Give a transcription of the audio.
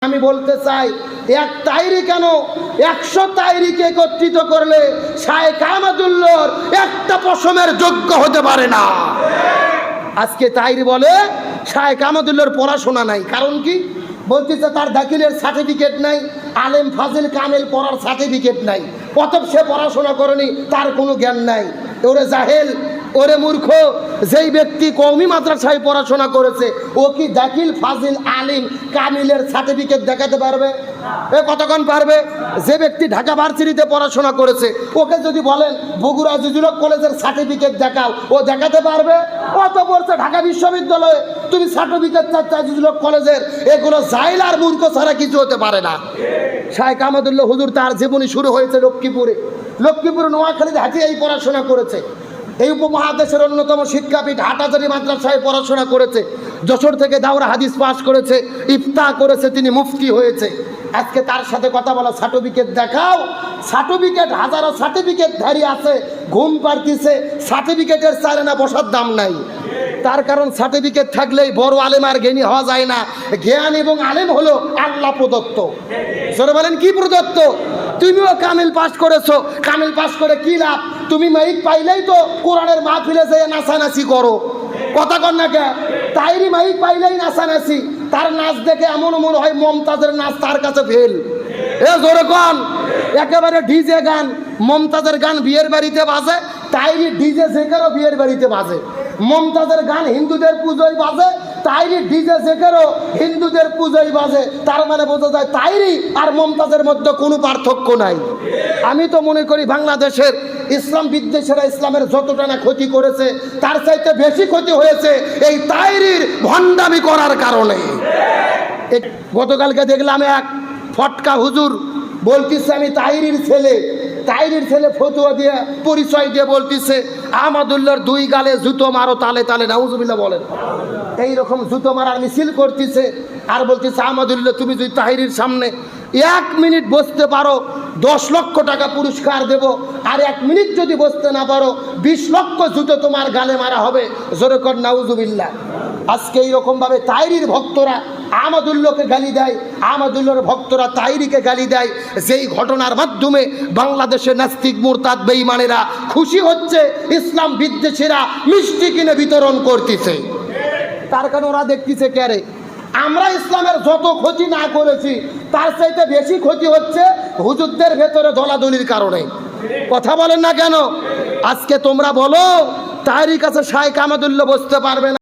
আমি বলতে চাই, এক তাইরি কেন 100 তাইরিকে একত্রিত করলে শায়েখ আহমদুল্লাহর একটা পশমের যোগ্য হতে পারে না। আজকে তাইরি বলে শায়েখ আহমদুল্লাহর পড়াশোনা নাই, কারণ কি? বলতেছে তার দাখিলের সার্টিফিকেট নাই, আলেম ফাজিল কামেল পড়ার সার্টিফিকেট নাই, অতএব সে পড়াশোনা করেনি, তার কোনো জ্ঞান নাই। ওরে জাহেল, ওরে মূর্খ, যেই ব্যক্তি কওমি মাদ্রাসায় পড়াশোনা করেছে ও কি দাখিল ফাজিল আলিম কামিলের সার্টিফিকেট দেখাতে পারবে? এ কতক্ষণ পারবে? যে ব্যক্তি ঢাকা ভার্সিটিতে পড়াশোনা করেছে ওকে যদি বলেন বগুড়া আজিজুল হক কলেজের সার্টিফিকেট দেখাও, ও দেখাতে পারবে? ও তো পড়ছে ঢাকা বিশ্ববিদ্যালয়ে, তুমি সার্টিফিকেট চাচ্ছ আজিজুল হক কলেজের। এগুলো জাহিল আর মূর্খ ছাড়া কিছু হতে পারে না। শায়েখ আহমদুল্লাহ হুজুর তার জীবনী শুরু হয়েছে লক্ষ্মীপুরে। লক্ষ্মীপুরে নোয়াখালীতে হাঁটিয়ে এই পড়াশোনা করেছে। এই উপমহাদেশের অন্যতম শিক্ষাপীঠ হাটাজারি মাদ্রাসায় পড়াশোনা করেছে। যশোর থেকে দাওরা হাদিস পাশ করেছে, ইফতা করেছে, তিনি মুফতি হয়েছে। আজকে তার সাথে কথা বলা, সার্টিফিকেট দেখাও। সার্টিফিকেট হাজারো সার্টিফিকেট ধারী আছে, ঘুম পাড়তিছে, সার্টিফিকেটের চারে না বসার দাম নাই। তার কারণ সার্টিফিকেট থাকলেই বড় আলেম আর জ্ঞানী হওয়া যায় না। জ্ঞান এবং আলেম হলো আল্লাহ প্রদত্ত। জোরে বলেন কি প্রদত্ত? তুমিও কামিল পাস করেছো, কামিল পাস করে কি লাভ? তুমি মাইক পাইলেই তো কোরআনের মাহফিলে যেয়ে নাচানাচি করো, কথা কর না কে? তাইরি মাইক পাইলেই নাচানাচি, তার নাচ দেখে এমন মনে হয় মমতাজের নাচ তার কাছে ফেল। এ জোরে কন, একেবারে ডিজে গান। মমতাজের গান বিয়ের বাড়িতে বাজে, তাইরি ডিজে জেকেরও বিয়ের বাড়িতে বাজে। মমতাজের গান হিন্দুদের পুজোয় বাজে, তাইরি ডিজে জেকেরও হিন্দুদের পুজোয় বাজে। তার মানে বোঝা যায় তাইরি আর মমতাজের মধ্যে কোনো পার্থক্য নাই। আমি তো মনে করি বাংলাদেশের ইসলাম বিদ্বেষীরা ইসলামের যতটা না ক্ষতি করেছে তার চাইতে বেশি ক্ষতি হয়েছে এই তাইরির ভণ্ডামি করার কারণে। গতকালকে দেখলাম এক ফটকা হুজুর বলতেছে আমি তাইরির ছেলে। তাইরির ছেলে ফতুয়া দিয়ে পরিচয় দিয়ে বলতেছে আহমদুল্লাহর 2 গালে জুতো মারো তালে তালে, নাউজুবিল্লাহ বলেন। এইরকম জুতো মারার মিছিল করতেছে আর বলতেছে আহমদুল্লাহ তুমি যদি তাহিরির সামনে 1 মিনিট বসতে পারো 10 লক্ষ টাকা পুরস্কার দেব, আর 1 মিনিট যদি বসতে না পারো 20 লক্ষ জুতো তোমার গালে মারা হবে। জোরে কর নাউজুবিল্লাহ। আজকে এইরকমভাবে তাইরির ভক্তরা আহমদুল্লাহকে গালি দেয়, আহমদুল্লাহর ভক্তরা তাইরিকে গালি দেয়। যেই ঘটনার মাধ্যমে বাংলাদেশের নাস্তিক মুরতাদ বেঈমানেরা খুশি হচ্ছে, ইসলাম বিদ্বেষীরা মিষ্টি কিনে বিতরণ করতেছে। তার কারণ ওরা দেখতেছে ক্যারে আমরা ইসলামের যত ক্ষতি না করেছি তার চাইতে বেশি ক্ষতি হচ্ছে হুজুরদের ভেতরে দলাদলির কারণে। কথা বলেন না কেন? আজকে তোমরা বলো তাইরির কাছে শায়েখ আহমদুল্লাহ বসতে পারবে না।